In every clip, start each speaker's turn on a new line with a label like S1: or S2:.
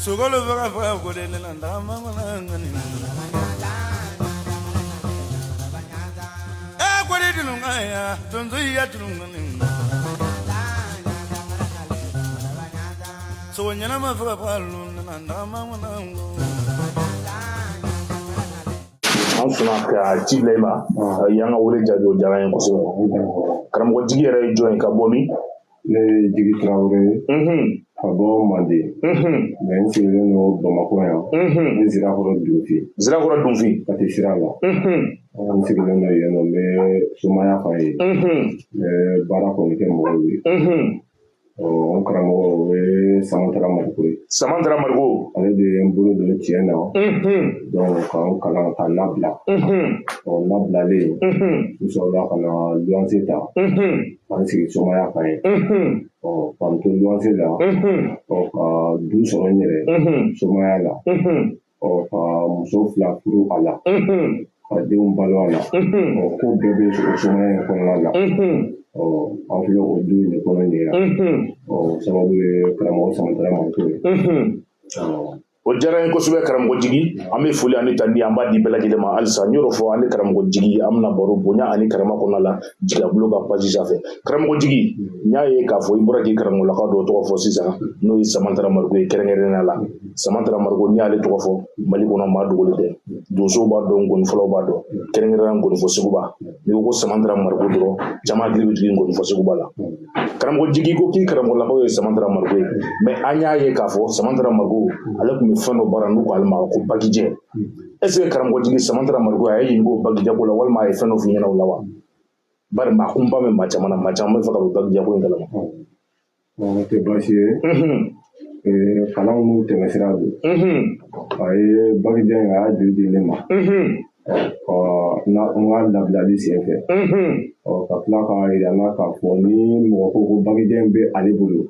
S1: Sogolo vaga vaga godene nanda mama ngani. Kwade tunungaya tonzo ya tunungani. So nyana mafaga palu nanda mama nango.
S2: An sɔnna ka ci bila I ma y'an ka wele jaabi o diyara n ye kosɛbɛ. Karamɔgɔ Jigi yɛrɛ ye jɔn ye ka bɔ min?
S3: Ne ye Jigi Tarawele ka bɔ Mande mais n sigilen don Bamakɔ yan ni Zirakɔrɔ Dunfi.
S2: Zirakɔrɔ Dunfi
S3: ka tɛ sira la. N sigilen don yen nɔ n bɛ sumaya fan ye n bɛ baara kɔni kɛ mɔgɔw ye. N karamɔgɔ o ye Samantara Marigo ye.
S2: Samantara Marigo
S3: ale de ye n bolo don tiɲɛ na donc ka n kalan ka labila n labilalen n sɔrɔla ka na luwanse ta ka n sigi sumaya kan ye ka n to luwanse la ka du sɔrɔ n yɛrɛ sumaya la ka muso 2 furu a la ka denw balo a la ko bɛɛ bɛ o sumaya in kɔnɔna la an filɛ o du in de kɔnɔ nin ye sababu ye karamɔgɔ Samantara Marigo ye.
S2: O diyara n ye kosɛbɛ karamɔgɔ Jigi, an bɛ foli ani tandi an b'a di bɛɛ lajɛlen ma halisa n y'o fɔ ani karamɔgɔ Jigi an bɛna baro bonya ani karama kɔnɔna la Jigabolo ka page sanfɛ. Karamɔgɔ Jigi n y'a ye k'a fɔ i bɔra k'i karamɔgɔlakaw dɔw tɔgɔ fɔ sisan n'o ye Samantara Marigo ye kɛrɛnkɛrɛnnenya la. Samantara Marigo n'i y'ale tɔgɔ fɔ Mali kɔnɔ maa dogolen tɛ, donsow b'a dɔn ngonifɔlaw b'a dɔn kɛrɛnkɛrɛnnenya ngonifɔ Seguba n'i ko Samantara Marigo dɔrɔn jama hakili bɛ jigin ngonifɔ Seguba la. Karamɔgɔ Jigi ko k'i karamɔgɔlakaw ye Samantara Marigo ye mais an y'a ye k'a fɔ Samantara Marigo ale tun bɛ fɛn dɔ baara n'u ko ale ma ko bagijɛ. Est-ce que karamɔgɔ Jigi Samantara Marigo a ye ɲininka o bagijɛ ko la walima a ye fɛn dɔ f'i ɲɛna o la wa? Bari maa kunba bɛ maa caman na maa caman bɛ fɛ ka bɔ bagijɛ ko in kalama.
S3: O tɛ baasi ye kalan n'u tɛmɛsira don a ye bagijɛ in a y'a juru di ne ma n ka labilali senfɛ ka tila k'a yira n na k'a fɔ ni mɔgɔ ko ko bagijɛ in bɛ ale bolo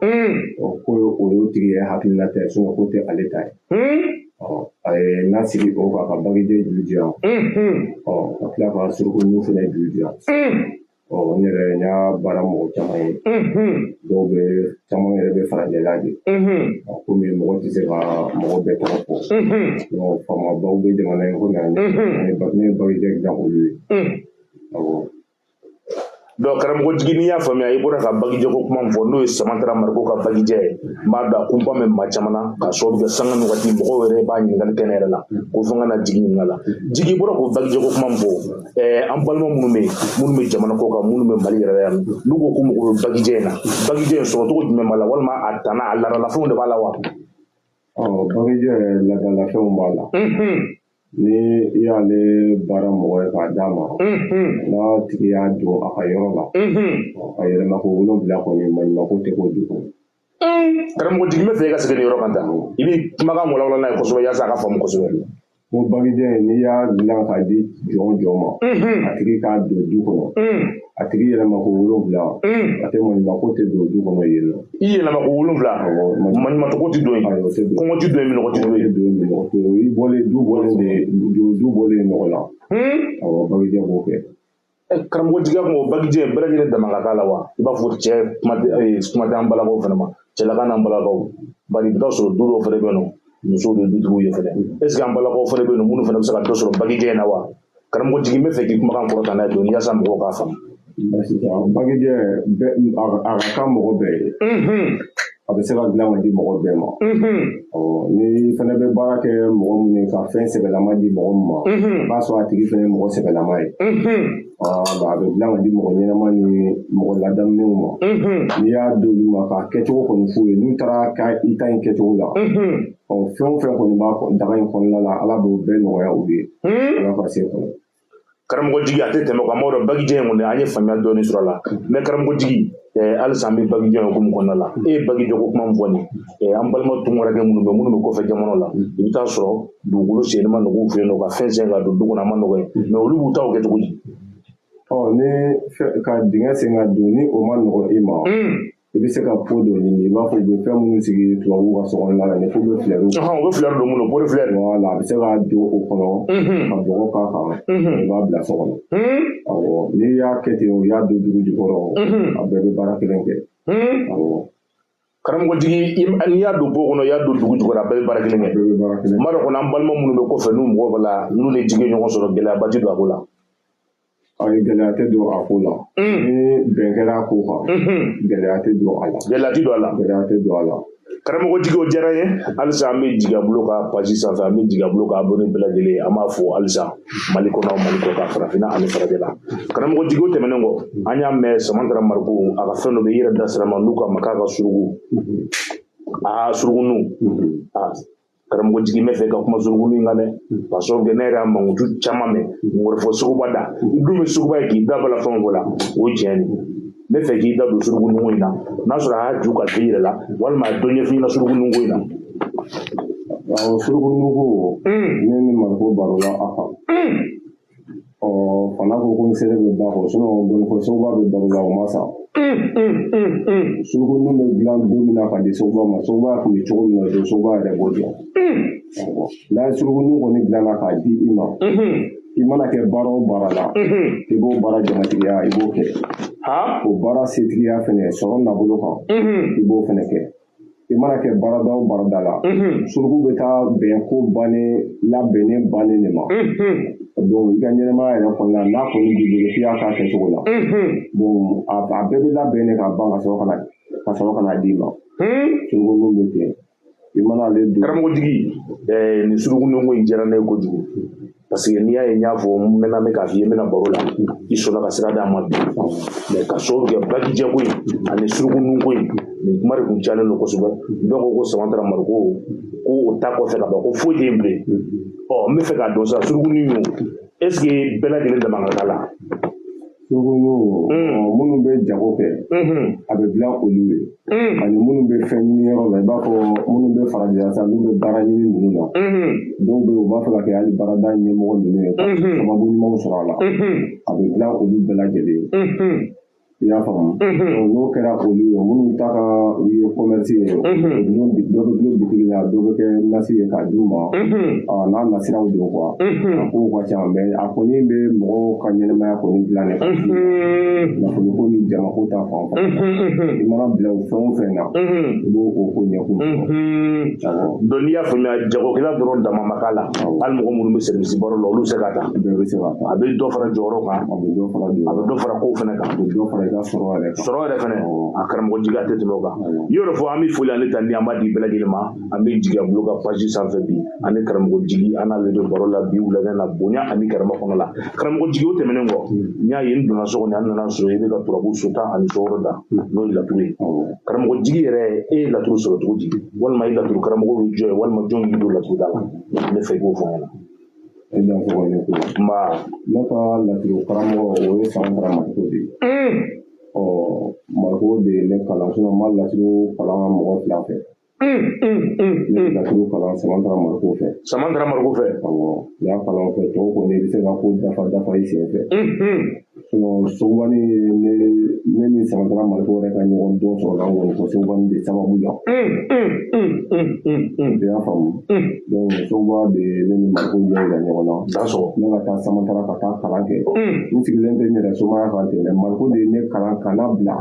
S3: ko o y'o tigi ye hakilina tɛ ko tɛ ale ta ye a ye n sigi o kan ka bagijɛ juru di yan ka tila ka suruku ninnu fana juru di yan n yɛrɛ n y'a baara mɔgɔ caman ye dɔw bɛ caman yɛrɛ bɛ farajɛla de komi mɔgɔ tɛ se ka mɔgɔ bɛɛ tɔgɔ fɔ faamabaw bɛ jamana in ko na ne ye bagijɛ dilan olu ye.
S2: Donc karamɔgɔ Jigi n'i y'a faamuya i bɔra ka bagijɛ ko kuma min fɔ n'o ye Samantara Marigo ka bagijɛ ye n b'a dɔn a kunba bɛ maa caman na k'a sababu kɛ sanga ni waati mɔgɔw yɛrɛ b'a ɲininkali kɛnɛ yɛrɛ la ko fo n ka na Jigi ɲininka la. Jigi bɔra k'o bagijɛ ko kuma min fɔ an balima minnu bɛ yen minnu bɛ jamana kɔ kan minnu bɛ Mali yɛrɛ la yan n'u ko k'u mago bɛ bagijɛ in na bagijɛ in sɔrɔ cogo jumɛn b'a la walima a tana a ladalafɛnw de b'a la wa?
S3: Bagijɛ ladalafɛnw b'a la. Ni i y'ale baara mɔgɔ ye k'a d'a ma n'a tigi y'a don a ka yɔrɔ la a yɛlɛma ko 7 kɔni maɲumako tɛ k'o du kɔnɔ.
S2: Karamɔgɔ Jigi n bɛ fɛ i ka segin nin yɔrɔ kan tan i bɛ kumakan walawala n'a ye kosɛbɛ yaasa a ka faamu kosɛbɛ.
S3: Ko bagijɛ in n'i y'a dilan k'a di jɔn ma a tigi k'a don du kɔnɔ a tigi yɛlɛma ko 7 a tɛ maɲumako tɛ don du kɔnɔ yen nɔ. I
S2: yɛlɛma ko 7 maɲumatɔko tɛ don yen kɔngɔ tɛ don yen minɔgɔ tɛ don yen.
S3: Du bɔlen nɔgɔ la bagijɛ b'o kɛ.
S2: Karamɔgɔ Jigi a kun o bagijɛ bɛɛ lajɛlen dama ka k'a la wa i b'a fɔ cɛ kuma tɛ an balakaw fana ma cɛlaka n'an balakaw bari i bɛ taa sɔrɔ du dɔw fana bɛ yen nɔ musow de dutigiw ye fana est-ce que an balakaw fana bɛ yen nɔ minnu fana bɛ se ka dɔ sɔrɔ bagijɛ in na wa? Karamɔgɔ Jigi n bɛ fɛ k'i kumakan kɔrɔta n'a ye dɔɔni yaasa mɔgɔw k'a faamu.
S3: Bagijɛ a ka kan mɔgɔ bɛɛ ye a bɛ se ka dilan ka di mɔgɔ bɛɛ ma ni fana bɛ baara kɛ mɔgɔ minnu ye ka fɛn sɛbɛlama di mɔgɔ min ma o b'a sɔrɔ a tigi fana ye mɔgɔ sɛbɛlama ye a bɛ dilan ka di mɔgɔ ɲɛnama ni mɔgɔ ladamulenw ma n'i y'a di olu ma k'a kɛcogo kɔni f'u ye n'u taara i ta in kɛcogo la fɛn o fɛn kɔni b'a daga in kɔnɔna la Ala b'o bɛɛ nɔgɔya u ye Ala ka se kɔnɔ.
S2: Karamɔgɔ Jigi a tɛ tɛmɛ kan m'o dɔn bagijɛ in kɔni an ye faamuya dɔɔni sɔrɔ a la mais karamɔgɔ Jigi halisa an bɛ bagijɛ in hukumu kɔnɔna la e ye bagijɛ ko kuma min fɔ nin an balima tunkarakɛ minnu bɛ kɔfɛ jamana la i bɛ taa sɔrɔ dugukolo senni ma nɔgɔ u fɛ yen nɔ ka fɛn sen ka don du kɔnɔ a ma nɔgɔ ye mais olu b'u taw kɛ cogo di?
S3: Ni ka dingɛ sen ka don ni o ma nɔgɔ i ma i bɛ se ka po dɔ ɲini i b'a fɔ u bɛ fɛn minnu sigi tubabuw ka sokɔnɔna la ni fo bɛ filɛriw
S2: u bɛ filɛri don minnu pori filɛri
S3: wala a bɛ se k'a don o kɔnɔ ka bɔgɔ k'a kan i b'a bila so kɔnɔ n'i y'a kɛ ten o y'a don dugu jukɔrɔ a bɛɛ bɛ baara kelen kɛ
S2: karamɔgɔ jigi n'i y'a don bo kɔnɔ i y'a don dugu jukɔrɔ a bɛɛ bɛ baara kelen kɛ n b'a dɔn kɔni an balima minnu bɛ kɔfɛ n'u mɔgɔ b'a la n'u ni jigi ɲɔgɔn sɔrɔ gɛlɛyaba ti don a ko la
S3: ayi gɛlɛya tɛ don a ko la ni bɛn kɛra a ko kan gɛlɛya tɛ don a la
S2: gɛlɛya ti don a la
S3: gɛlɛya tɛ don a la
S2: karamɔgɔ jigi o diyara n ye halisa an bɛ Jigiyabulo ka page sanfɛ an bɛ Jigiyabulo ka abonné bɛɛ lajɛlen an b'a fɔ halisa Mali kɔnɔ Mali kɔ kan farafinna ani farajɛla karamɔgɔ jigi o tɛmɛnen kɔ an y'a mɛn Samantara Mariku a ka fɛn dɔ bɛ i yɛrɛ da sira ma n'u k'a ma k'a ka surugu surugunu karamɔgɔ jigi mɛ fɛ ka kuma surugunu in kan dɛ parce que ne yɛrɛ y'a mankutu caman mɛn ŋɔrɔfɔ suguba da i dun bɛ suguba ye k'i da bala fɛn o la o ye tiɲɛ de ne fɛ k'i da don surugununko in na n'a sɔrɔ a y'a ju ka k'i yɛrɛ la walima a dɔ ɲɛfin i la surugununko in na
S3: awɔ surugununko ne ni Mariku barola a kan fana ko ko n sere bɛ ba kɔ gɔnifɔ suguba bɛ baro la o ma sa surugunun bɛ dilan don min na ka di suguba ma suguba tun bɛ cogo min na o don suguba yɛrɛ b'o dɔn n'a ye surugunun kɔni dilanna k'a di i ma i mana kɛ baara o baara la i b'o baara jamatigiya i b'o kɛ o baara setigiya fɛnɛ sɔrɔ nabolo kan i b'o fɛnɛ kɛ i mana kɛ baarada o baarada la surugu bɛ taa bɛn ko labɛnnen bannen de ma donc i ka ɲɛnɛmaya yɛrɛ kɔnɔna n'a kɔni b'i bolo f'i y'a k'a kɛcogo la bon a bɛɛ bɛ labɛn de ka ban ka sɔrɔ ka na d'i ma surugu bɛ kɛ i mana ale don
S2: karamɔgɔ jigi nin surugununko in diyara ne ye kojugu parce que n'i y'a ye n y'a fɔ n mɛnna bɛ k'a f'i ye n bɛna baro la i sɔnna ka sira d'a ma bi mais ka sababu kɛ bagijɛko in ani surugununko in nin kuma de tun cayalen don kosɛbɛ dɔw ko Samantara Mariku ko o ta kɔfɛ ka ban ko foyi tɛ yen bilen n bɛ fɛ k'a dɔn sisan surugunun est ce que bɛɛ lajɛlen dama ka k'a la
S3: surugunun minnu bɛ jago kɛ a bɛ dilan olu ye ani minnu bɛ fɛn ɲini yɔrɔ la i b'a fɔ minnu bɛ farajɛla sisan n'u bɛ baara ɲini ninnu na dɔw bɛ yen u b'a fɛ ka kɛ hali baarada ɲɛmɔgɔ ninnu ye ka sababu ɲumanw sɔrɔ a la a bɛ dilan olu bɛɛ lajɛlen ye i y'a faamu n'o kɛra olu ye minnu ta ka u ye commerce ye dɔ bɛ dulon bitigi la dɔ bɛ kɛ nasi ye k'a d'u ma n'a nasiraw don quoi a kow ka ca mais a kɔni bɛ mɔgɔw ka ɲɛnɛmaya kɔni dilan ne kan nafolo ko ni jamako ta fan fɛ i mana bila fɛn o fɛn na i b'o ko ɲɛkun
S2: donc n'i y'a faamuya jagokɛla dɔrɔn dama ma k'a la hali mɔgɔ minnu bɛ service baro la olu bɛ se ka ta
S3: bɛɛ bɛ se ka ta
S2: a bɛ dɔ fara jɔyɔrɔ kan a bɛ dɔ fara kow fana kan
S3: a bɛ dɔ fara sɔrɔ
S2: yɛrɛ fɛnɛ a karamɔgɔ jigi a tɛ tɛmɛ o kan i y'o de fɔ an bɛ foli ale ta ni an b'a di bɛɛ lajɛlen ma an bɛ Jigiyabulo ka page sanfɛ bi ani karamɔgɔ jigi an n'ale de baro la bi wulada la bonya ani karama kɔnɔ la karamɔgɔ jigi o tɛmɛnen kɔ n y'a ye n donna so kɔnɔ an nana sɔrɔ i bɛ ka turabu so tan ani so wɔɔrɔ da n'o ye laturu ye karamɔgɔ jigi yɛrɛ e ye laturu sɔrɔ cogo di walima i laturu karamɔgɔ y'u jɔ ye walima jɔn y'i don laturu da la ne fɛ i k'o fɔ n ɲɛna
S3: ne ka laturu karamɔgɔ o ye Samantara Mariku de ye Mariku de ye ne kalan n ma laturu kalan mɔgɔ fila fɛ ne bɛ laturu kalan Samantara Mariku fɛ n y'a kalan o fɛ tɔw kɔni i bɛ se ka ko dafa i sen fɛ Sogobani ne ni Samantara Mariku yɛrɛ ka ɲɔgɔn dɔn sɔrɔ la kɔni ko Sogobani de sababu la i y'a faamu donc Sogoba de ne ni Mariku ɲɛ yira ɲɔgɔn na ne ka taa Samantara ka taa kalan kɛ n sigilen tɛ n yɛrɛ somaya kan ten dɛ Mariku de ye ne kalan ka na bila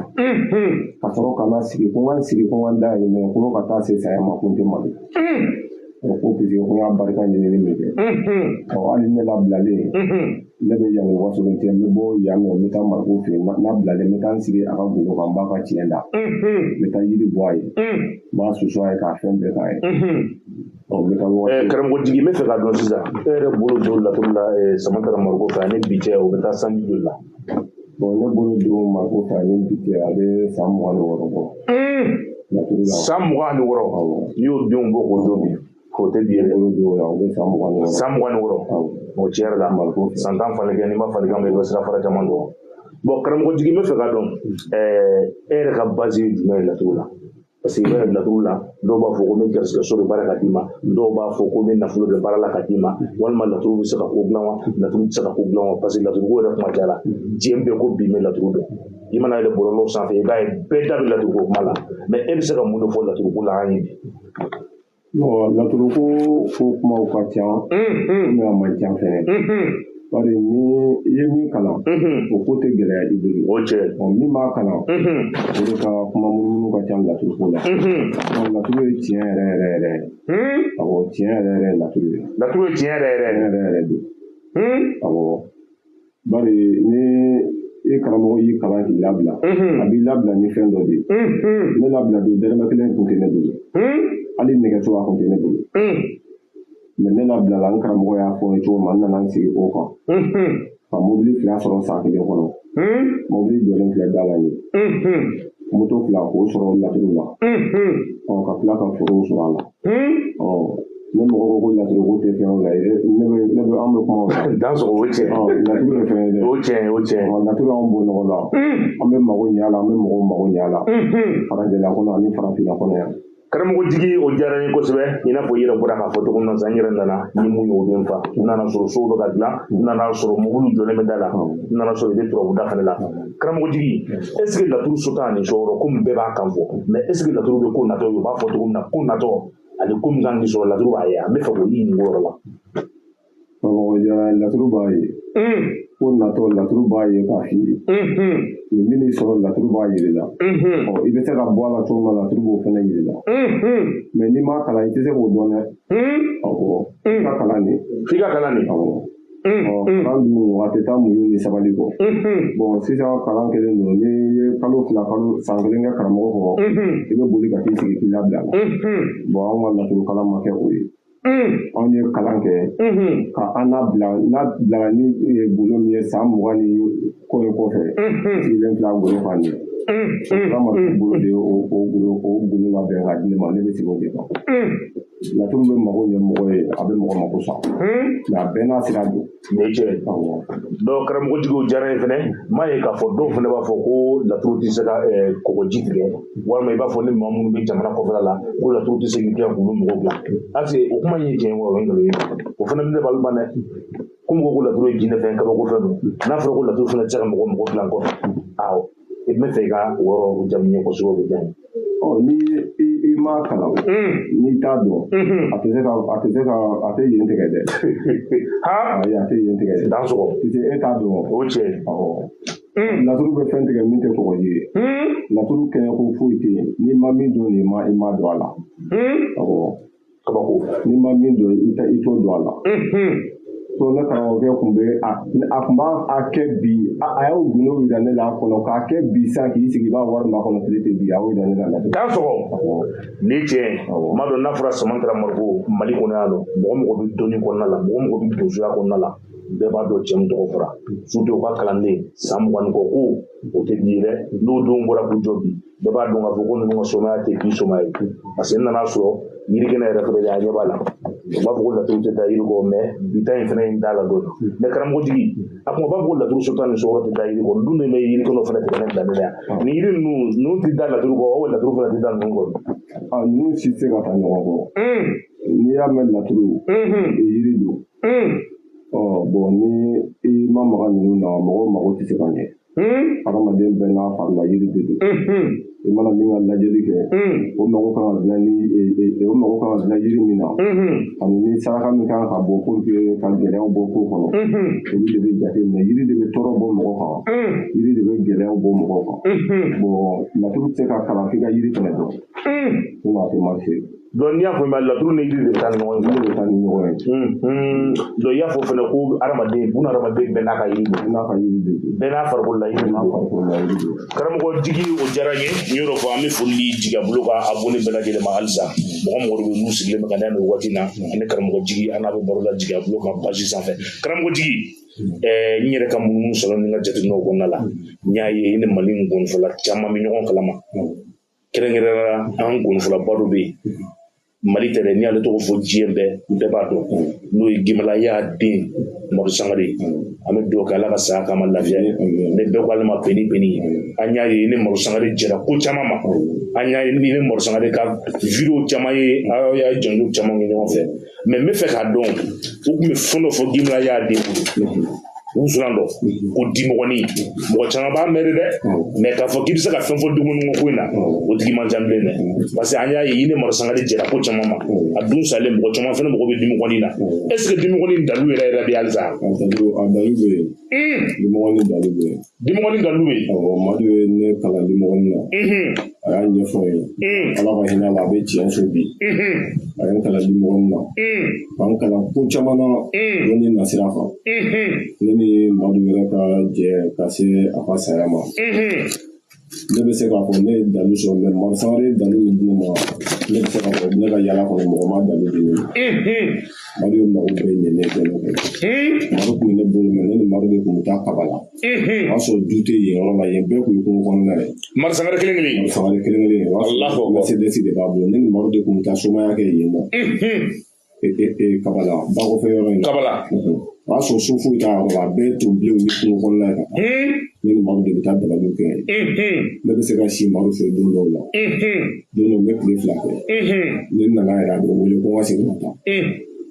S3: ka sɔrɔ ka na sigi ko n ka sigi ko n ka da yɛlɛ ko ka taa se saya ma ko n tɛ Mali ko puisque ko n ka barika ɲinini min kɛ hali ne labilalen ne bɛ yan wasolon tɛ n bɛ bɔ yan nɔ n bɛ taa Mariku fɛ yen n'a bilalen n bɛ taa n sigi a ka golo kan n b'a ka tiɲɛ da n bɛ taa yiri bɔ a ye n b'a susu a ye k'a fɛn bɛɛ k'a ye
S2: karamɔgɔ jigi n bɛ fɛ k'a dɔn sisan e yɛrɛ bolo don laturu la Samantara Mariku fɛ ani bi cɛ o bɛ taa sanji joli la
S3: ne bolo don Mariku fɛ ani bi cɛ a bɛ san 26 bɔ
S2: san 26 n'i y'o denw bɔ k'o don bi o tɛ bi yɛrɛ
S3: o bɛ san 26
S2: san 26 o tiɲɛ yɛrɛ la san 10 falen kɛ n'i ma fali kan i bɛ sira fara caman dɔn bon karamɔgɔ jigi n bɛ fɛ k'a dɔn e yɛrɛ ka base ye jumɛn ye laturu la parce que i b'a ye laturu la dɔw b'a fɔ ko n bɛ garisigɛ so de baara ka d'i ma dɔw b'a fɔ ko n bɛ nafolo de baara la ka d'i ma walima laturu bɛ se ka ko dilan wa laturu tɛ se ka ko dilan wa parce que laturuko yɛrɛ kuma caya la diɲɛ bɛɛ ko bi n bɛ laturu dɔn i mana yɛlɛ bɔlɔlɔw sanfɛ i b'a ye bɛɛ da bɛ laturuko kuma la mais e bɛ se ka mun de fɔ laturuko la an ye bi
S3: laturuko ko kumaw ka ca mais a man ca fɛnɛ bari ni i ye min kalan o ko tɛ gɛlɛya i bolo
S2: o cɛ
S3: min b'a kalan o de ka kuma minnu ko ka ca laturu ko la laturu ye tiɲɛ yɛrɛ yɛrɛ yɛrɛ awɔ tiɲɛ yɛrɛ yɛrɛ laturu ye
S2: tiɲɛ yɛrɛ
S3: don awɔ bari ni i karamɔgɔ y'i kalan k'i labila a b'i labila ni fɛn dɔ de ye ne labila don dɛrɛmɛ kelen kun tɛ ne bolo hali nɛgɛso a kun tɛ ne bolo mais ne labila la n karamɔgɔ y'a fɔ n ye cogo min n nana n sigi o kan ka mobili fila sɔrɔ san kelen kɔnɔ mobili jɔlen filɛ da la ye moto fila k'o sɔrɔ laturu la ka tila ka forow sɔrɔ a la ne mɔgɔ ko ko laturu ko tɛ fɛn o la ne bɛ an bɛ kuma o kan
S2: dan sɔrɔ o cɛ
S3: laturu ye fɛn ye dɛ
S2: o cɛ
S3: laturu anw bɔ nɔgɔ la an bɛ mago ɲɛ a la an bɛ mɔgɔw mago ɲɛ a la farajɛla kɔnɔ ani farafinna kɔnɔ yan
S2: karamɔgɔ jigi o diyara n ye kosɛbɛ i n'a fɔ i yɛrɛ bɔra k'a fɔ cogo min na sisan n yɛrɛ nana ni mun ye o bɛ n fa n nana sɔrɔ sow bɛ ka dilan n nana sɔrɔ mobili jɔlen bɛ da la n nana sɔrɔ i bɛ turabu da fana la karamɔgɔ jigi est ce que laturu so t'a ni sɔrɔ komi bɛɛ b'a kan fɔ mais est ce que laturu bɛ ko natɔ ye u b'a fɔ cogo min na ko natɔ ale ko min kan k'i sɔrɔ laturu b'a ye an bɛ fɛ k'o ɲini o yɔrɔ la.
S3: karamɔgɔ jara laturu b'a ye ko natɔ laturu b'a ye k'a f'i ye nin min y'i sɔrɔ laturu b'a yiri la i bɛ se ka bɔ a la cogo min na laturu b'o fana yiri la mais n'i m'a kalan i tɛ se k'o dɔn dɛ f'i ka kalan de kalan dun a tɛ taa muɲu ni sabali kɔ bon sisan kalan kelen don n'i ye kalo fila san kelen kɛ karamɔgɔ kɔ i bɛ boli ka t'i sigi k'i labila la bon anw ka laturu kalan ma kɛ o ye anw ye kalan kɛ ka an bila ni bolo min ye san 20 ni ko in kɔfɛ sigilen filɛ golo kan ye kama bolo de o golo labɛn ka di ne ma ne bɛ sigi o de kan laturu bɛ mago ɲɛ mɔgɔ ye a bɛ mɔgɔ mako sa nka bɛɛ n'a sira don
S2: nin ye tiɲɛ donc karamɔgɔtigiw diyara ye fɛnɛ m'a ye k'a fɔ dɔw fɛnɛ b'a fɔ ko laturu tɛ se ka kɔgɔji tigɛ walima i b'a fɔ ni maa minnu bɛ jamana kɔfɛla la ko laturu tɛ se k'i kɛ k'olu mɔgɔw bila parce que o kuma in ye tiɲɛ wa o ye nkalon ye o fana bɛ ne bali ban dɛ ko mɔgɔw ko laturu ye jinɛ fɛn kabako fɛn don n'a fɔra ko laturu fana tɛ se ka mɔgɔ bila kɔfɛ awɔ i bɛ fɛ i ka o yɔrɔ jaabi ɲɛ kosɛbɛ o bɛ diya n ye.
S3: ni i ma kalan n'i t'a dɔn a tɛ yen tigɛ dɛ ayi a tɛ yen tigɛ dɛ
S2: dan sɔgɔ
S3: e t'a dɔn
S2: o cɛ
S3: laturu bɛ fɛn tigɛ min tɛ kɔgɔji ye laturu kɛɲɛ ko foyi tɛ yen n'i ma min dɔn i ma don a la
S2: kabako
S3: n'i ma min dɔn i t'o don a la so ne karamɔgɔkɛ tun bɛ a tun b'a kɛ bi a y'o gundo jira ne la a kɔnɔ k'a kɛ bi sisan k'i sigi i b'a wari ma kɔnɔ tile tɛ bi a y'o jira ne la
S2: dan sɔgɔ ni tiɲɛ ma dɔn n'a fɔra Samantara Mariku Mali kɔnɔ yan nɔ mɔgɔ bɛ dɔnni kɔnɔna la mɔgɔ bɛ donsoya kɔnɔna la bɛɛ b'a dɔn cɛ min tɔgɔ fɔra surtout u ka kalanden san 20 kɔ ko o tɛ bi dɛ n'o don bɔra k'u jɔ bi bɛɛ b'a dɔn k'a fɔ ko ninnu ka somaya tɛ k'i soma ye parce que n nana sɔrɔ yirikɛnɛ yɛrɛ fɛnɛ a ɲɛ b'a la u b'a fɔ ko laturu tɛ taa yiri kɔ mais bi ta in fɛnɛ in t'a la dɔɔni mais karamɔgɔtigi a kuma b'a fɔ ko laturu so tan ni sɔrɔ tɛ taa yiri kɔ dun de bɛ yiri kɔnɔ fɛnɛ tɛmɛnen bila ne la yan ni yiri ninnu tɛ taa laturu kɔ o laturu fɛnɛ tɛ taa ninnu kɔ
S3: ninnu si tɛ se ka taa ɲɔgɔn kɔ n'i y'a mɛn laturu yiri don bon ni i ma maga ninnu na mɔgɔw mago tɛ se ka ɲɛ adamaden bɛɛ n'a farila yiri de don i mana min ka lajɛli kɛ o mago kan ka dilan yiri min na ani ni saraka min kan ka bɔ pour que ka gɛlɛyaw bɔ ko kɔnɔ olu de bɛ jate minɛ yiri de bɛ tɔɔrɔ bɔ mɔgɔ kan yiri de bɛ gɛlɛyaw bɔ mɔgɔ kan bon laturu tɛ se ka kalan f'i ka yiri fɛnɛ dɔn sinon a tɛ marché
S2: donc n'i y'a fɔ laturu ni yiri de bɛ taa ni ɲɔgɔn ye donc i y'a fɔ fɛnɛ ko adamaden buna adamaden bɛɛ n'a ka yiri don bɛɛ n'a farikolo la yiri don karamɔgɔ jigi o diyara n ye n y'o fɔ an bɛ foli di Jigabolo ka abonné bɛɛ lajɛlen ma halisa mɔgɔ de bɛ n'u sigilen bɛ ka da nin waati na ani karamɔgɔ jigi an n'a bɛ baro la Jigabolo kan page sanfɛ karamɔgɔ jigi n yɛrɛ ka munumunu sɔrɔ ni n ka jateminɛw kɔnɔna la n y'a ye i ni Mali gɔnifɔla caman bɛ ɲɔgɔn kalama kɛrɛnkɛrɛnnenya an gɔnifɔlaba dɔ bɛ yen Mali tɛ dɛ n'i y'ale tɔgɔ fɔ diɲɛ bɛɛ b'a dɔn n'o ye Gimalaya den Madu Sangare an bɛ dugawu kɛ Ala ka saya k'a ma lafiya ne bɛɛ ko ale ma peni an y'a ye ni Madu Sangare jɛra ko caman ma an y'a ye ni Madu Sangare ka vidéo caman ye aw y'a jɔnjɔn caman kɛ ɲɔgɔn fɛ mais n bɛ fɛ k'a dɔn u tun bɛ fɛn dɔ fɔ Gimalaya den bolo u suran dɔ ko dimɔgɔnin mɔgɔ caman b'a mɛn dɛ mais k'a fɔ k'i bɛ se ka fɛn fɔ dumuni ko in na o tigi man ca bilen dɛ parce que an y'a ye i ni Madu Sangare jɛra ko caman ma a dun salen mɔgɔ caman fɛnɛ mɔgɔ bɛ dimɔgɔnin na est ce que dimɔgɔnin dalu yɛrɛ bɛ halisa a dalu bɛ yen dimɔgɔnin dalu bɛ yen Madu ye ne kalan dimɔgɔnin na
S3: a y'a ɲɛfɔ ye ala ka hinɛ la a bɛ tiɲɛ so bi a ye n kalan di mɔgɔ min na k'an kalan ko caman na dɔnni nasira kan ne ni madu yɛrɛ ka jɛ ka se a ka saya ma ne bɛ se k'a fɔ ne ye dalu sɔrɔ mɛ marisangare ye dalu min di ne ma ne bɛ se k'a fɔ ne ka yala kɔnɔ mɔgɔ ma dalu di ne ma madu ye mago bɛɛ ɲɛ ne kɛ ne fɛ madu tun bɛ ne bolo mɛ ne ni madu de tun bɛ taa kaba la o y'a sɔrɔ du tɛ yen yɔrɔ la yen bɛɛ tun ye kungo kɔnɔna ye
S2: marisangare kelen kelen
S3: o y'a sɔrɔ Mercedes de b'a bolo ne ni madu de tun bɛ taa somaya kɛ yen nɔ kaba la bakɔfɛ yɔrɔ in
S2: kaba la
S3: o y'a sɔrɔ so foyi t'a yɔrɔ la a bɛɛ tun bilenw ni kungo kɔnɔna ye ka taa ne ni madu de bɛ taa dabaliw kɛ ne bɛ se ka si madu fɛ don dɔw la don dɔw bɛ tile fila kɛ ne nana yɛrɛ a bɛ wele ko n ka segin ka taa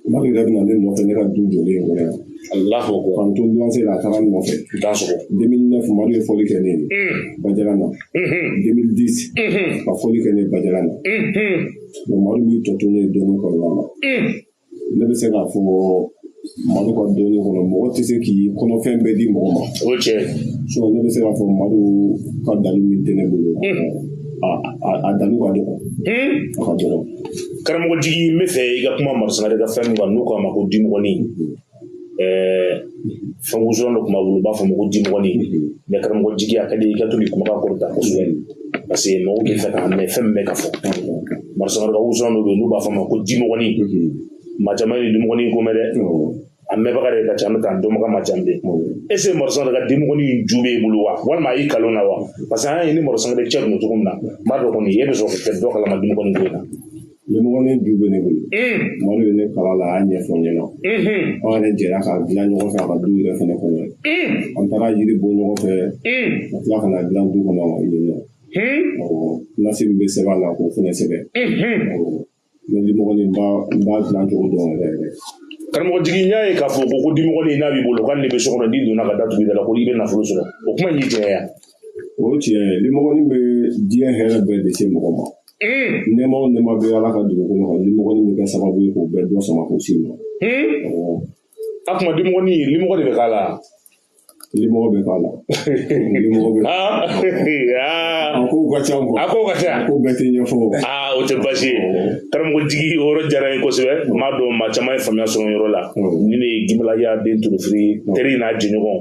S3: madu yɛrɛ bɛ na ne nɔfɛ ne ka du jɔlen kɔnɔ yan k'an to luwanse la a taara n nɔfɛ 2009 madu ye fɔli kɛ ne ye Bajala na 2010 ka fɔli kɛ ne ye Bajala na mais madu min tɔ to ne ye dɔɔnin kɔnɔna na ne bɛ se k'a fɔ madu ka dɔɔnin kɔnɔ mɔgɔ tɛ se k'i kɔnɔfɛn bɛɛ di mɔgɔ ma so ne bɛ se k'a fɔ madu ka dalu min tɛ ne bolo a dalu ka dɔgɔ a ka dɔgɔ
S2: karamɔgɔ jigi n bɛ fɛ i ka kuma marisangare ka fɛn min kan n'u k'a ma ko dimɔgɔnin fɛn wusulan dɔ tun b'a bolo u b'a fɔ ma ko dimɔgɔnin mais karamɔgɔ jigi a ka di i ka to k'i kumakan kɔrɔta kosɛbɛ parce que mɔgɔw bɛ fɛ k'a mɛn fɛn min bɛ ka fɔ marisangare ka wusulan dɔ bɛ yen n'u b'a fɔ ma ko dimɔgɔnin maa caman ye dimɔgɔnin ko mɛn dɛ a mɛnbaga de ka ca an bɛ taa dɔnbaga ma ca bilen est ce que marisangare ka dimɔgɔnin ju b'e bolo wa walima a y'i kalon na wa parce que an y'a ye ni marisangare cɛ tun cogo min na n b'a dɔn kɔni e bɛ sɔrɔ ka kɛ dɔ kalama dimɔgɔnin ko in na
S3: dimɔgɔnin ju bɛ ne bolo madu ye ne kala la a y'a ɲɛfɔ n ɲɛna an yɛrɛ jɛra k'a dilan ɲɔgɔn fɛ a ka du yɛrɛ fɛnɛ kɔnɔ an taara yiri bɔ ɲɔgɔn fɛ ka tila ka na dilan du kɔnɔ yen nɔ nasi min bɛ sɛbɛn a la k'o fɛnɛ sɛbɛn ne dimɔgɔnin n b'a dilan cogo dɔn yɛrɛ yɛrɛ
S2: karamɔgɔ jigi n y'a ye k'a fɔ ko dimɔgɔnin n'a b'i bolo k'ale de bɛ so kɔnɔ n'i donna ka datugu i da la ko i bɛ nafolo sɔrɔ o kuma in y'i tiɲɛ ya
S3: o ye tiɲɛ ye dimɔgɔnin bɛ diɲɛ hɛrɛ bɛɛ de se mɔgɔ ma nɛma o nɛma bɛ ala ka dugukolo kan dimɔgɔnin bɛ kɛ sababu ye k'o bɛɛ dɔ sama k'o s'i ma
S2: a kuma dimɔgɔnin limɔgɔ de bɛ k'a la
S3: limɔgɔ bɛ k'a la a kow ka ca ko bɛɛ tɛ ɲɛfɔ
S2: o tɛ baasi ye karamɔgɔ jigi o yɔrɔ diyara n ye kosɛbɛ n m'a dɔn maa caman ye faamuya sɔrɔ yɔrɔ la ni ne ye Gimbalaya den Turufiri teri n'a jɛɲɔgɔn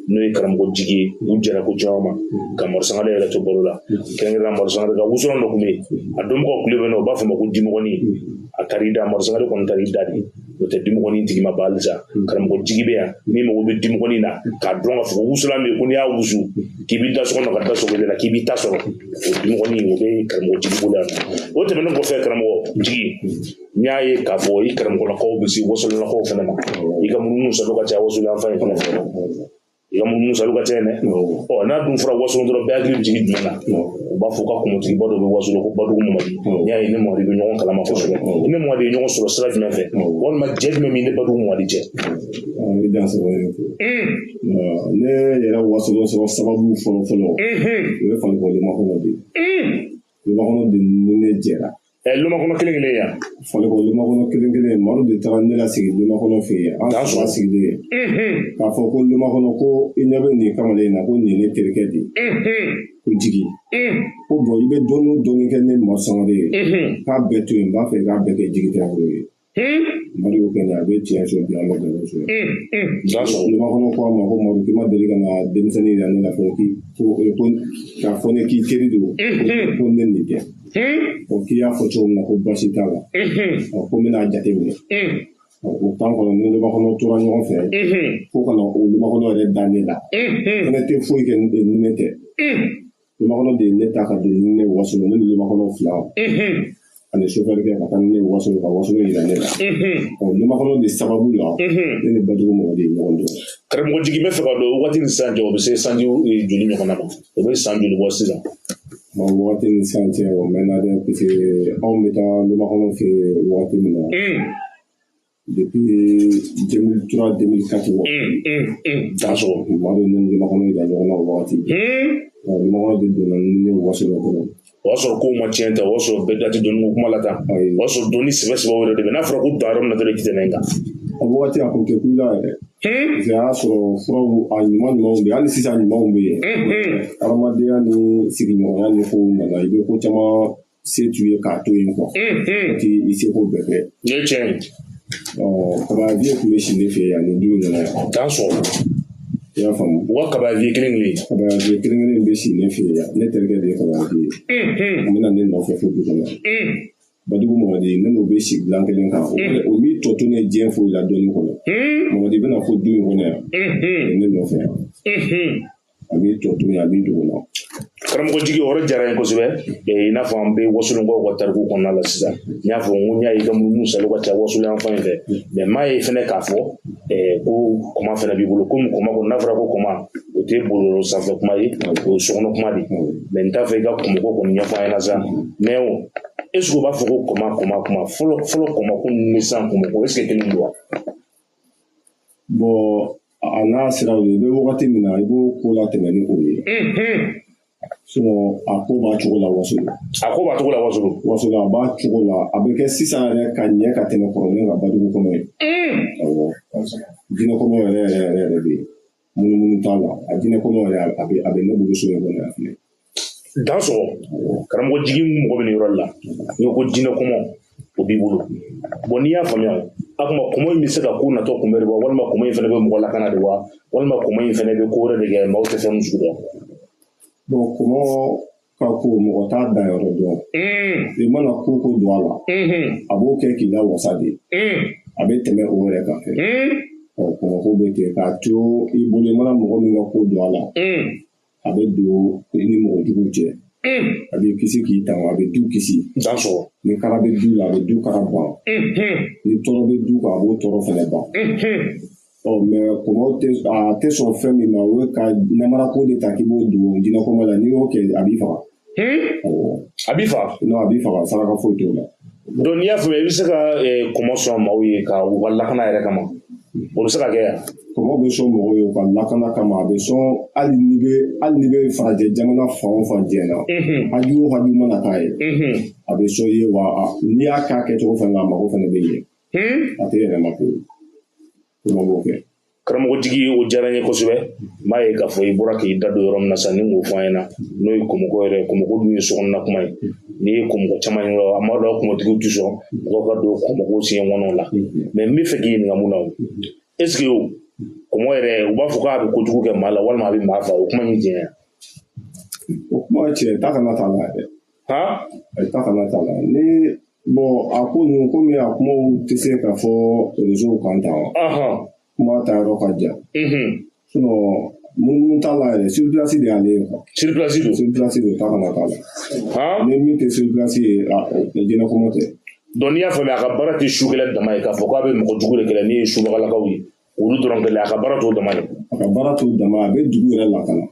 S2: n'o ye karamɔgɔ jigi ye u jɛra ko caman ma ka marisangare yɛrɛ to baro la kɛrɛnkɛrɛnnenya marisangare ka wusulan dɔ tun bɛ yen a dɔnbagaw tile bɛ na u b'a fɔ ma ko dimɔgɔnin a taar'i da marisangare kɔni taar'i da de n'o tɛ dimɔgɔnin tigi ma ban halisa karamɔgɔ jigi bɛ yan n'i mago bɛ dimɔgɔnin na k'a dɔn k'a fɔ ko wusulan bɛ yen ko n'i y'a wusu k'i b'i da so kɔnɔ ka da sogo de la k'i b'i ta sɔrɔ o dimɔgɔnin o bɛ karamɔgɔ jigi bolo yan o tɛmɛnen kɔfɛ karamɔgɔ jigi n y'a ye k'a fɔ i karamɔgɔlakaw bɛ se wasolonlakaw fana ma i ka munumunu salo ka ca wasolonlafan ye fana i ka munumunu salo ka ca dɛ n'a dun fɔra wasolon dɔrɔn bɛɛ hakili bɛ jigin jumɛn na u b'a fɔ ka kɔmɔtigiba dɔ bɛ wasolon ko Badugu Mamadi n y'a ye ne Mamadi bɛ ɲɔgɔn kalama kosɛbɛ ne Mamadi ye ɲɔgɔn sɔrɔ sira jumɛn fɛ walima jɛ jumɛn min ne Badugu Mamadi cɛ
S3: ne yɛrɛ wasolon sɔrɔ sababu fɔlɔ o ye Falikɔ Limakɔnɔ de ye Limakɔnɔ de ni ne jɛra
S2: Limakɔnɔ kelen kelen yan
S3: Falikɔ Limakɔnɔ kelen kelen Madu de taara ne lasigi Limakɔnɔ fɛ yen an saba sigilen k'a fɔ ko Limakɔnɔ ko i ɲɛ bɛ nin kamalen in na ko nin ye ne terikɛ de ko jigi ko bɔn i bɛ dɔɔni o dɔɔni kɛ ne Marisangare ye k'a bɛɛ to yen n b'a fɛ k'a bɛɛ kɛ jigi tɛgɛ ye Madu y'o kɛ a bɛ tiɲɛ so bi an bɛ dɛmɛ so Limakɔnɔ ko a ma ko Madu k'i ma deli ka na denmisɛnnin yɛrɛ ne la fɔlɔ k'a fɔ ne k'i teri don ko ne nin tɛ k'i y'a fɔ cogo min na ko baasi t'a la ko n bɛna jateminɛ o temps kɔnɔ ni Limakɔnɔ tora ɲɔgɔn fɛ fo ka na o Limakɔnɔ yɛrɛ da ne la fɛnɛ tɛ foyi kɛ ni ne tɛ Limakɔnɔ de ye ne ta ka don ni ne wasolon ne ni Limakɔnɔ fila ani chauffeur kɛ ka taa ni ne wasolon ka wasolon yira ne la Limakɔnɔ de sababu la ne ni Badugu Mamadi ye ɲɔgɔn dɔn
S2: karamɔgɔ jigi bɛ fɛ ka dɔn wagati ni sisan cɛ o bɛ se sanji joli ɲɔgɔn na ma o bɛ san joli bɔ sisan
S3: wagati ni sisan cɛ o mɛnna dɛ parce que anw bɛ taa Limakɔnɔ fɛ wagati min na depuis 2003 2004
S2: t'a sɔrɔ
S3: Madu ni Limakɔnɔ yira ɲɔgɔn na o wagati Limakɔnɔ de donna ni wasolon kɔnɔ
S2: o y'a sɔrɔ kow ma tiɲɛ ta o y'a sɔrɔ bɛɛ dati dɔnni ko kuma la tan o y'a sɔrɔ dɔnni sɛbɛ sɛbɛw yɛrɛ de bɛ n'a fɔra ko dan yɔrɔ min na dɔrɔn i tɛ tɛmɛ kan
S3: wagati a kun tɛ ku la yɛrɛ parce que a y'a sɔrɔ furaw a ɲumanw bɛ hali sisan ɲumanw bɛ yen adamadenya ni sigiɲɔgɔnya ni kow nana i bɛ ko caman se t'u ye k'a to yen kuwa i seko bɛɛ kɛ kabaviye tun bɛ si ne fɛ yan nin du in kɔnɔ yan
S2: t'a sɔrɔ
S3: i y'a faamu
S2: wa kabaviye kelen
S3: kelen bɛ si ne fɛ yan ne terikɛ de ye kabaviye u bɛna ne nɔfɛ fo du kɔnɔ Badugu Mamadi ne n'o bɛ si dilan kelen kan o b'i tɔ to ne diɲɛ foyi la dɔɔnin kɔnɔ Mamadi bɛna fɔ du in kɔnɔ yan ne nɔfɛ yan a b'i tɔ to yen a b'i dogo la
S2: karamɔgɔ jigi o yɔrɔ diyara n ye kosɛbɛ i n'a fɔ an bɛ wasolonkaw ka tariku kɔnɔna la sisan n y'a fɔ n ko n y'a ye i ka munumunu salo ka ca wasolon yan fan in fɛ mais n m'a ye fɛnɛ k'a fɔ ko kɔma fɛnɛ b'i bolo komi kɔma kɔni n'a fɔra ko kɔma o tɛ bolo sanfɛ kuma ye o ye sokɔnɔ kuma de mais n t'a fɛ i ka kɔmɔgɔ kɔni ɲɛfɔ an ɲɛna sa mais o est-ce que u b'a fɔ ko kɔma fɔlɔ kɔma ko ni sisan kɔmɔgɔ est-ce que kelen don wa
S3: bon a n'a siraw ye i bɛ wagati min na i b'o ko latɛmɛ ni o ye sinon a ko b'a cogo la Wasolo
S2: a ko b'a cogo la
S3: Wasolo a b'a cogo la a bɛ kɛ sisan yɛrɛ ka ɲɛ ka tɛmɛ kɔrɔlen ka Badugu kɔnɔ ye awɔ jinɛ kɔnɔ yɛrɛ bɛ yen munumunu t'a la a jinɛ kɔnɔ yɛrɛ a bɛ ne bolo so in kɔnɔ yan filɛ
S2: dan sɔrɔ karamɔgɔ jigi mɔgɔ bɛ nin yɔrɔ la n'i ko jinɛ kɔmɔ o b'i bolo bon n'i y'a faamuya a kuma kɔmɔ in bɛ se ka ko natɔ kunbɛn de wa walima kɔmɔ in fana bɛ mɔgɔ lakana de wa walima kɔmɔ in fana bɛ ko wɛrɛ de kɛ maaw tɛ fɛn min sugu dɔn
S3: bon kɔmɔ ka ko mɔgɔ t'a danyɔrɔ dɔn i mana ko don a la a b'o kɛ k'i la wasa de a bɛ tɛmɛ o yɛrɛ kan fɛ kɔmɔko bɛ kɛ k'a to i bolo i mana mɔgɔ min ka ko don a la a bɛ don i ni mɔgɔ juguw cɛ a bɛ kisi k'i tanga a bɛ du kisi ni kara bɛ du la a bɛ du kara ban ni tɔɔrɔ bɛ du kan a b'o tɔɔrɔ fana ban mais kɔmɔ tɛ sɔn fɛn min ma o ye ka namarako de ta k'i b'o don jinɛ kɔmɔ la n'i y'o kɛ a b'i faga
S2: a b'i faga
S3: non a b'i faga saraka foyi t'o la
S2: donc n'i y'a faamuya i bɛ se ka kɔmɔ sɔn maaw ye ka u ka lakana yɛrɛ kama o bɛ se ka kɛ yan
S3: kɔmɔ bɛ sɔn mɔgɔw ye u ka lakana kama a bɛ sɔn hali ni bɛ farajɛ jamana fan o fan diɲɛ na haju o haju mana k'a ye a bɛ sɔn i ye wa n'i y'a k'a kɛcogo fana la a mago fana bɛ ɲɛ a tɛ yɛlɛma pewu kɔmɔ b'o kɛ
S2: karamɔgɔ jigi o diyara n ye kosɛbɛ n b'a ye k'a fɔ i bɔra k'i da don yɔrɔ min na sisan ni k'o fɔ an ɲɛna n'o ye kɔmɔgɔ yɛrɛ kɔmɔgɔ dun ye sokɔnɔna kuma ye n'i ye kɔmɔgɔ caman ye a ma dɔn kɔmɔtigiw tɛ sɔn mɔgɔw ka don kɔmɔgɔw siɲɛ kɔnɔw la mais n bɛ fɛ k'i ɲininka mun na o est ce que kɔmɔ yɛrɛ u b'a fɔ k'a bɛ kojugu kɛ maa la walima a bɛ maa faga o kuma in tiɲɛ
S3: o kuma ye tiɲɛ ta kana t'a la dɛ ta kana t'a la ni bon a ko ninnu komi a kumaw tɛ se ka fɔ réseau kan tan kuma ta yɔrɔ ka jan sinon munumunu t'a la yɛrɛ sur place de y'ale ye quoi
S2: sur place
S3: don ta kana t'a la ni min tɛ sur place ye jinɛ kɔmɔ tɛ
S2: donc n'i y'a faamuya a ka baara tɛ su kɛlɛ dama ye k'a fɔ k'a bɛ mɔgɔ jugu de kɛlɛ ni ye subagalakaw ye olu dɔrɔn kɛlɛ a ka baara t'o dama ye
S3: a ka baara t'o dama a bɛ dugu yɛrɛ lakana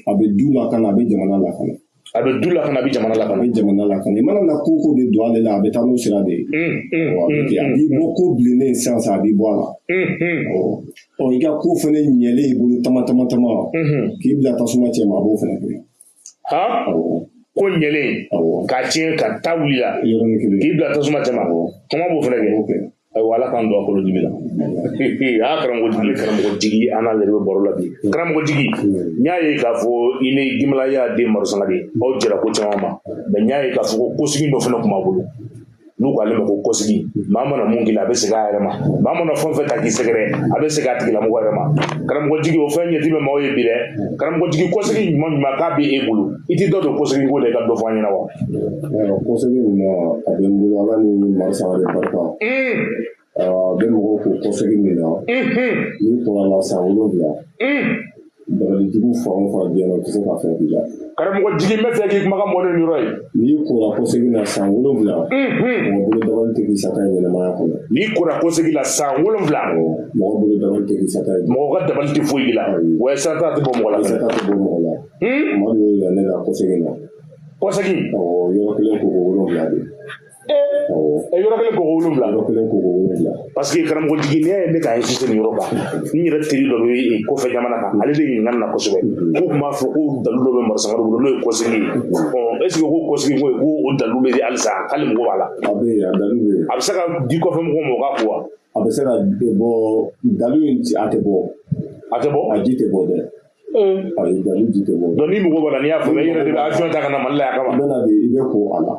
S3: a bɛ du lakana a bɛ jamana lakana
S2: a bɛ du lakana a bɛ jamana lakana
S3: a bɛ jamana lakana i mana na ko de don ale la a bɛ taa n'o sira de ye a b'i bɔ ko bilennen sisan a b'i bɔ a la i ka ko fana ɲɛlen i bolo tama k'i bila tasuma cɛ ma a b'o fana kɛ
S2: ko ɲɛlen k'a tiɲɛ ka taa wuli la k'i bila tasuma cɛ ma kɔngɔ b'o fana kɛ ayiwa ala k'an don a kolo dibi la karamɔgɔ jigi an n'ale de bɛ baro la bi karamɔgɔ jigi n y'a ye k'a fɔ i ni Gimala y'a den Marusanga de aw jɛra ko caman ma mais n y'a ye k'a fɔ ko kosigi dɔ fana tun b'a bolo n'u k'ale ma ko kosigi maa mana mun k'i la a bɛ segin a yɛrɛ ma maa mana fɛn fɛn ta k'i sɛgɛrɛ a bɛ segin a tigilamɔgɔ yɛrɛ ma karamɔgɔ jigi o fɛn ɲɛti bɛ maaw ye bi dɛ karamɔgɔ jigi kosigi ɲuman k'a bɛ e bolo i tɛ dɔ don kosigi ko de ka dɔ fɔ an ɲɛna wa
S3: kosigi ɲuman a bɛ n bolo ala ni Marusanga de barika a bɛ mɔgɔw ko kosigi min na n'i kɔnna la san 7 dabalijugu fan o fan diɲɛ na o tɛ se ka fɛn k'i la
S2: karamɔgɔ jigi n bɛ fɛ k'i kumakan mɔnen nin yɔrɔ ye
S3: n'i kora kosigi la san 7 mɔgɔ bolo dabali tɛ k'i sata ye ɲɛnamaya kɔnɔ n'i
S2: kora kosigi la san 7
S3: mɔgɔ bolo dabali tɛ k'i sata ye
S2: mɔgɔ ka dabali tɛ foyi la wa sata tɛ bɔ mɔgɔ la
S3: sata tɛ bɔ mɔgɔ la kuma dɔw la ne ka kosigi la
S2: kosigi
S3: yɔrɔ kelen ko 7 de
S2: yɔrɔ kelen ko 7 parce que karamɔgɔ jigi n'i ye ne ka insisté nin yɔrɔ kan n yɛrɛ teri dɔ bɛ kɔfɛ jamana kan ale de ɲininkali na kosɛbɛ k'u tun b'a fɔ ko dalu dɔ bɛ Marusanga bolo n'o ye kosigi ye est ce que ko kosigi ko o dalu bɛ halisa hali mɔgɔ b'a la
S3: a bɛ yen a dalu bɛ yen
S2: a bɛ se ka di kɔfɛ mɔgɔw ma o k'a ko wa
S3: a bɛ se ka bɔ dalu in a tɛ bɔ a ji tɛ bɔ dɛ ayi dalu ji tɛ bɔ
S2: donc ni mɔgɔ b'a la n'i y'a fɔ i yɛrɛ de bɛ avion ta ka na Mali la yan kama
S3: i bɛna de i bɛ ko a la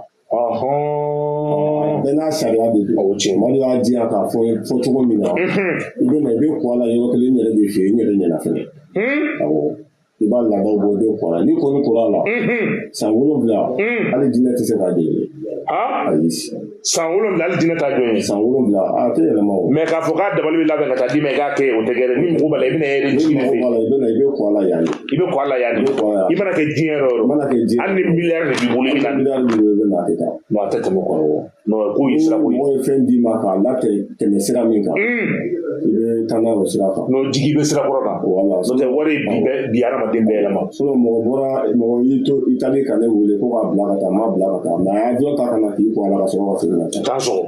S3: bɛɛ n'a sariya de don Mali y'a diya k'a fɔ cogo min na i bɛna i bɛ ko a la yɔrɔ kelen n yɛrɛ de fɛ yen n yɛrɛ ɲɛna fɛnɛ awɔ i b'a laadaw bɔ i bɛ ko a la n'i kɔni kɔrɔ a la san 7 hali jinɛ tɛ se k'a dege ayi
S2: san 7 hali jinɛ t'a jɔn ye
S3: san 7 a tɛ yɛlɛma o
S2: mais k'a fɔ k'a dabali bɛ labɛn ka taa d'i ma i k'a kɛ o tɛ kɛ dɛ ni mɔgɔ b'a la i bɛna yɛrɛ jigin de fɛ
S3: i bɛ ko a la yan
S2: i bɛ ko a la yan de i mana kɛ diɲɛ yɔrɔ o yɔrɔ hali ni miliyari de b'i bolo i bɛna
S3: miliyari de bɛ n'a tɛ taa
S2: non a tɛ tɛmɛ kɔrɔ non ko ye sira ko ye
S3: mɔgɔ ye fɛn d'i ma k'a latɛmɛ sira min kan i bɛ taa n'a o sira kan
S2: non jigi bɛ sira kɔrɔ kan
S3: wala
S2: n'o tɛ wari bi hadamaden bɛɛ yɛlɛma
S3: mɔgɔ y'i to Itali ka ne wele ko k'a bila ka taa m'a bila ka taa mais a y'a ta ka na k'i ko a la ka sɔrɔ ka segin ka taa
S2: t'a sɔrɔ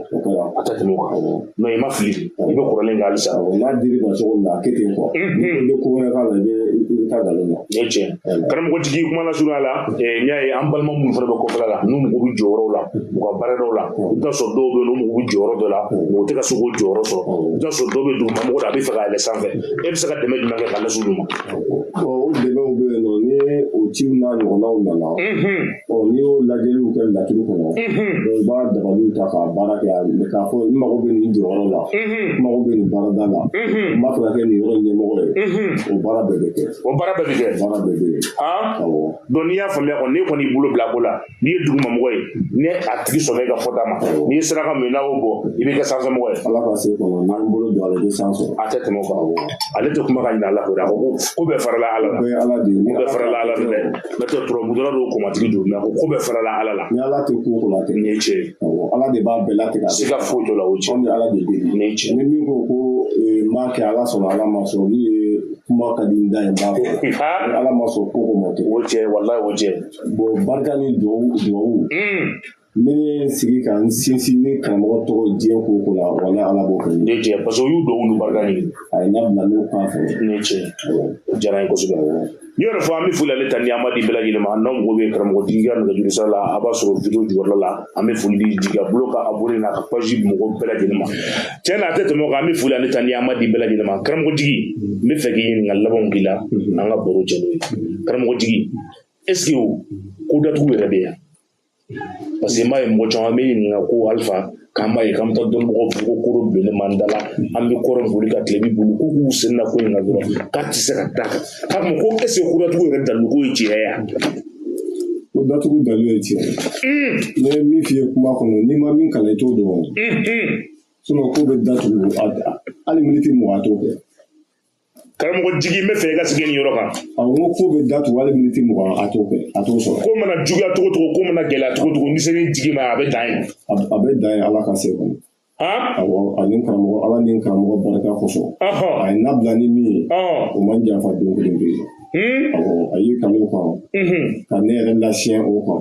S2: a tɛ tɛmɛ o kan non i ma fili i bɛ kɔrɔlen kɛ halisa
S3: n'a dir'i ma cogo min na a kɛ ten quoi i bɛ ko wɛrɛ k'a la i bɛ taa nkalon na
S2: ni tiɲɛ karamɔgɔtigi kuma la surunya la n y'a ye an balima minnu fana bɛ kɔfɛla la n'u mago bɛ jɔyɔrɔw la u ka baaradaw la i bɛ t'a sɔrɔ dɔw bɛ yen n'u mago bɛ jɔyɔrɔ dɔ la o tɛ ka se k'o jɔyɔrɔ sɔrɔ i bɛ t'a sɔrɔ dɔw bɛ dugumamɔgɔ la a bɛ fɛ k'a yɛlɛn sanfɛ e bɛ se ka dɛmɛ jumɛn kɛ k'a lase olu ma
S3: o dɛmɛw bɛ yen nɔ ni o ciw n'a ɲɔgɔnnaw nana n'i y'o lajɛliw kɛ laturu kɔnɔ i b'a dabaliw ta k'a baara kɛ k'a fɔ n mago bɛ nin jɔyɔrɔ la n mago bɛ nin baarada la n b'a fɛ ka kɛ nin yɔrɔ ɲɛmɔgɔ ye o baara bɛɛ bɛ kɛ
S2: o baara bɛɛ bɛ kɛ
S3: baara bɛɛ bɛ yen
S2: donc n'i y'a faamuya kɔni n'e kɔni y'i bolo bila ko la n'i ye dugumamɔgɔ ye ni a tigi sɔnna i ka fɔta ma n'i ye saraka min n'a y'o bɔ i bɛ kɛ sanfɛmɔgɔ ye
S3: ala ka se kɔnɔ n'an bolo don a la i bɛ san sɔrɔ
S2: a tɛ tɛmɛ o kan ale tɛ kuma ka ɲinɛ ala kɔ dɛ a ko ko bɛɛ farala ala la
S3: o bɛɛ ala de ye
S2: ko bɛɛ farala ala la dɛ n'o tɛ turabudala dɔw kɔmatigi don mais a ko ko bɛɛ farala ala la
S3: ni ala tɛ ko ko la tɛ
S2: nin ye tiɲɛ ye
S3: ala de b'a bɛɛ latigɛ
S2: siga foyi t'o la o tiɲɛ
S3: anw bɛ ala de deli
S2: nin ye tiɲɛ
S3: ni min ko ko n b'a kɛ ala sɔnna ala ma sɔn olu ye kuma ka di n da ye n b'a fɔ ni ala ma sɔn ko ko ma kɛ
S2: o tiɲɛ walayi o tiɲɛ
S3: bon barika ni duwawu ne ye sigi ka n sinsin ni karamɔgɔ tɔgɔ diɲɛ ko ko la walayi ala b'o kɛ
S2: nin ye tiɲɛ parce que o y'u dɔw olu barika ɲini
S3: a ye n'a bila n'o kan fɛ
S2: nin ye tiɲɛ o diyara n ye kosɛbɛ n'i y'o de fɔ an bɛ foli ale ta ni an b'a di bɛɛ lajɛlen ma n'aw mago bɛ karamɔgɔtigi ka nɛgɛjuru sira la a b'a sɔrɔ video jukɔrɔla la an bɛ foli di Jigiya Bulo ka abonné n'a ka page mɔgɔw bɛɛ lajɛlen ma tiɲɛ na a tɛ tɛmɛ o kan an bɛ foli ale ta ni an b'a di bɛɛ lajɛlen ma karamɔgɔtigi n bɛ fɛ k'i ɲininka labanw k'i la an ka baro cɛ n'o ye karamɔgɔtigi est-ce que ko datugu yɛrɛ bɛ yan parce que n b'a ye mɔgɔ caman bɛ ɲininka ko Alifa k'an b'a ye k'an bɛ taa dɔnnibagaw fɔ ko koro bilennen b'an da la an bɛ kɔrɔ boli ka tile b'i bolo k'u k'u sen na ko in ka dɔrɔn k'a tɛ se ka da k'a fɔ ko est-ce que ko datugu yɛrɛ daluko ye tiɲɛ ye yan
S3: ko datugu dalu ye tiɲɛ ne ye min f'i ye kuma kɔnɔ n'i ma min kalan i t'o dɔn sinon ko bɛ datugu hali miniti 20 a t'o kɛ
S2: karamɔgɔtigi n bɛ fɛ i ka sigi nin yɔrɔ kan
S3: awɔ n ko ko bɛ datugu hali miniti 20 a t'o kɛ a t'o sɔrɔ
S2: ko mana juguya cogo cogo ko mana gɛlɛya cogo cogo ni se ni jigi ma a bɛ dan ye
S3: a bɛ dan ye ala ka se kɔnɔ awɔ ani karamɔgɔ ala ni karamɔgɔ barika kosɔn a ye nabila ni min ye o man janfa don kelen bɛ yen awɔ a y'i kanu o kan ka ne yɛrɛ lasiyɛn o kan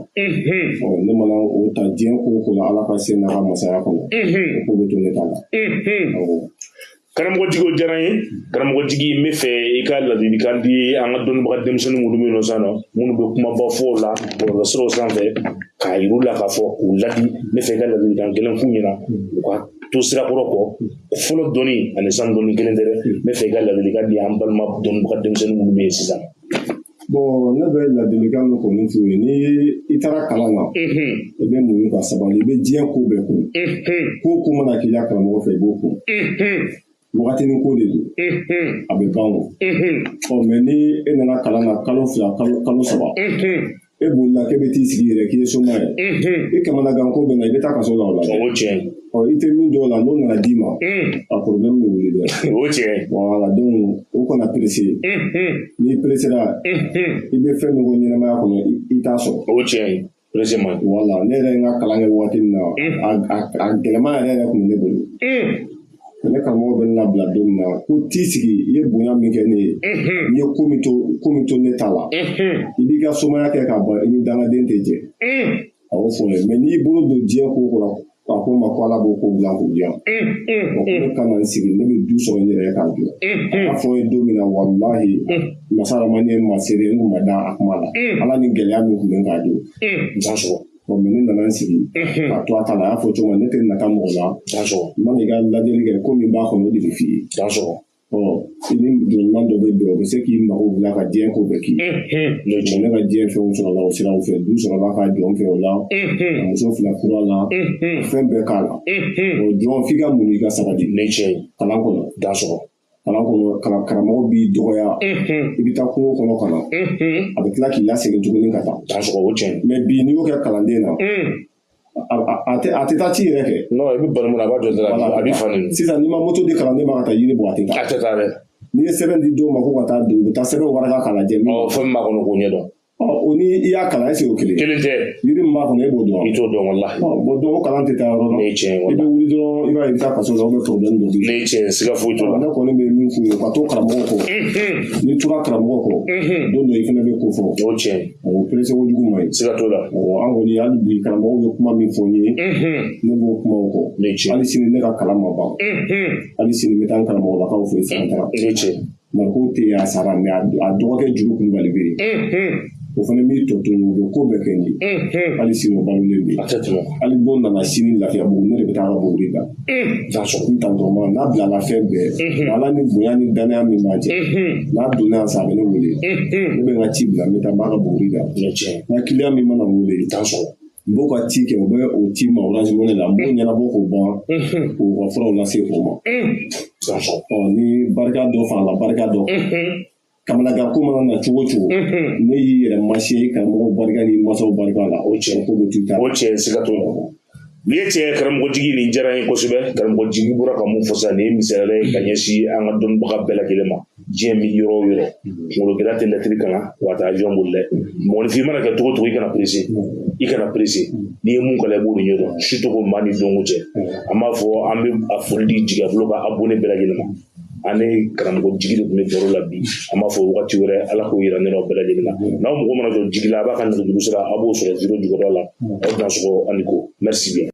S3: ne mana o ta diɲɛ ko o ko la ala ka se n'a ka masaya kɔnɔ o ko bɛ to ne ta la awɔ
S2: karamɔgɔtigi o diyara n ye karamɔgɔtigi n bɛ fɛ i ka ladilikan di an ka dɔnnibaga denmisɛnnin minnu bɛ yen nɔ sisan nɔ minnu bɛ kumaba fɔ o la bɔlɔlɔsiraw sanfɛ k'a yir'u la k'a fɔ k'u ladi n bɛ fɛ i ka ladilikan gɛlɛn f'u ɲɛna u ka to sirakɔrɔ kɔ fɔlɔ dɔnni ani san dɔnni kelen tɛ dɛ n bɛ fɛ i ka ladilikan di an balima dɔnnibaga denmisɛnnin minnu bɛ yen sisan.
S3: bon ne bɛ ladilikan min kɔni f'u ye ni i taara kalan na i bɛ muɲu ka sabali i bɛ diɲɛ ko bɛɛ kun ko ko mana k'i la karamɔgɔ fɛ i b'o kun wagatinin ko de don a bɛ ban o mɛ ni e nana kalan na kalo 2 kalo 3 e bolila k'e bɛ t'i sigi yɛrɛ k'i ye soma ye i kamanagan ko bɛ na i bɛ taa kaso la o la
S2: o tiɲɛ
S3: i tɛ min dɔw la n'o nana d'i ma a problème bɛ wuli dɛ
S2: o tiɲɛ
S3: voilà donc o kana pressé n'i pressera i bɛ fɛn min ko ɲɛnamaya kɔnɔ i t'a sɔrɔ
S2: o tiɲɛ pressé man
S3: voilà ne yɛrɛ ye n ka kalan kɛ waati min na a gɛlɛman yɛrɛ tun bɛ ne bolo ne karamɔgɔ bɛ ne labila don min na ko t'i sigi i ye bonya min kɛ ne ye n'i ye ko min to ne ta la i b'i ka somaya kɛ k'a ban i ni dangaden tɛ jɛ a y'o fɔ n ye mais n'i y'i bolo don diɲɛ ko kɔnɔ a ko n ma ko ala b'o ko dilan k'o diyan ne ka na n sigi ne bɛ du sɔrɔ n yɛrɛ ye k'a jɔ a y'a fɔ n ye don min na walahi masa ramani ma seere n kun ma da a kuma la ala ni gɛlɛya min tun bɛ k'a don
S2: n t'a sɔrɔ
S3: mɛ ne nana n sigi k'a to a ta la a y'a fɔ cogo min ne tɛ nata mɔgɔ la man i ka lajɛli kɛ ko min b'a kɔnɔ o de bɛ f'i ye i ni jɔnɲuman dɔ bɛ bɛn o bɛ se k'i mago bila ka diɲɛ ko bɛɛ k'i ye ne ka diɲɛ fɛnw sɔrɔla o siraw fɛ du sɔrɔla ka jɔn fɛ o la ka muso fila furu a la fɛn bɛɛ k'a la o jɔn f'i ka muɲu i ka sabali kalan kɔnɔ kalan kɔnɔ karamɔgɔ b'i dɔgɔya i bɛ taa kungo kɔnɔ ka na a bɛ tila k'i lasegin tuguni ka taa mɛ bi n'i y'o kɛ kalanden na a tɛ taa ci yɛrɛ kɛ
S2: i bɛ bali mun na a b'a jɔ dɔrɔn a bɛ fa
S3: sisan n'i ma moto di kalanden ma ka taa yiri bɔ a tɛ taa dɛ n'i ye sɛbɛn di dɔw ma ko ka taa don u bɛ taa sɛbɛn waraka k'a lajɛ
S2: fɛn min b'a kɔnɔ k'o ɲɛdɔn
S3: o ni i y'a kalan est-ce que o kelen
S2: tɛ
S3: yiri min b'a kɔnɔ e b'o dɔn
S2: i t'o dɔn walahi
S3: donc o kalan tɛ taa yɔrɔ la i bɛ wuli dɔrɔn i b'a ye i bɛ taa kaso la ou bien problème dɔ bɛ yen
S2: ne ye tiɲɛ siga foyi t'o la
S3: ne kɔni bɛ min f'u ye ka to karamɔgɔ kɔ n'i tora karamɔgɔ kɔ don dɔ i fana bɛ ko fɔ
S2: o tiɲɛ
S3: o perese kojugu ma ɲi
S2: siga t'o la
S3: an kɔni hali bi karamɔgɔw bɛ kuma min fɔ n ye ne b'o kumaw kɔ hali sini ne ka kalan ma ban hali sini n bɛ taa n karamɔgɔlakaw fɛ yen san taara marikow tɛ yen a sara mɛ a dɔgɔkɛ juru kulubali bɛ yen o fana b'i tɔ to yen u bɛ ko bɛɛ kɛ n ye hali sini o balolen bɛ yen hali don nana sini lafiyabugu ne de bɛ taa ka buguri da n tantɔma n'a bilala fɛn bɛɛ ala ni bonya ni danaya min b'a cɛ n'a donna yan sa a bɛ ne wele ne bɛ n ka ci bila n bɛ taa n b'a ka buguri da n ka kiliyan min mana wele i t'a sɔrɔ n b'o ka ci kɛ u bɛ o ci ma orange money la n b'o ɲɛnabɔ k'o ban k'u ka furaw lase o ma ni barika dɔ farala barika dɔ kamanagan ko mana na cogo cogo ne y'i yɛrɛ masiye i karamɔgɔw barika ni masaw barika la o cɛ ko bɛ tu ta
S2: o cɛ siga t'o la nin ye tiɲɛ karamɔgɔjigi nin diyara n ye kosɛbɛ karamɔgɔjigi bɔra ka mun fɔ sisan nin ye misaliya ye ka ɲɛsin an ka dɔnnibaga bɛɛ lajɛlen ma diɲɛ min yɔrɔ o yɔrɔ kunkologɛlɛya tɛ lɛtiri kalan wa taa avion boli dɛ mɔgɔninfin mana kɛ cogo cogo i kana presse n'i ye mun kalan i b'o de ɲɛdɔn surtout ko maa ni dɔnko cɛ an b'a fɔ an bɛ a foli di Jigabolo ka abonné bɛɛ lajɛlen ma ani karamɔgɔjigi de tun bɛ baro la bi an b'a fɔ wagati wɛrɛ ala k'o yira ne n'aw bɛɛ lajɛlen na n'aw mɔgɔ mana jɔ jigi la a b'a ka nɛgɛjuru sira a b'o sɔrɔ 0 jukɔrɔla la aw tɛna sɔgɔ ani ko merci bien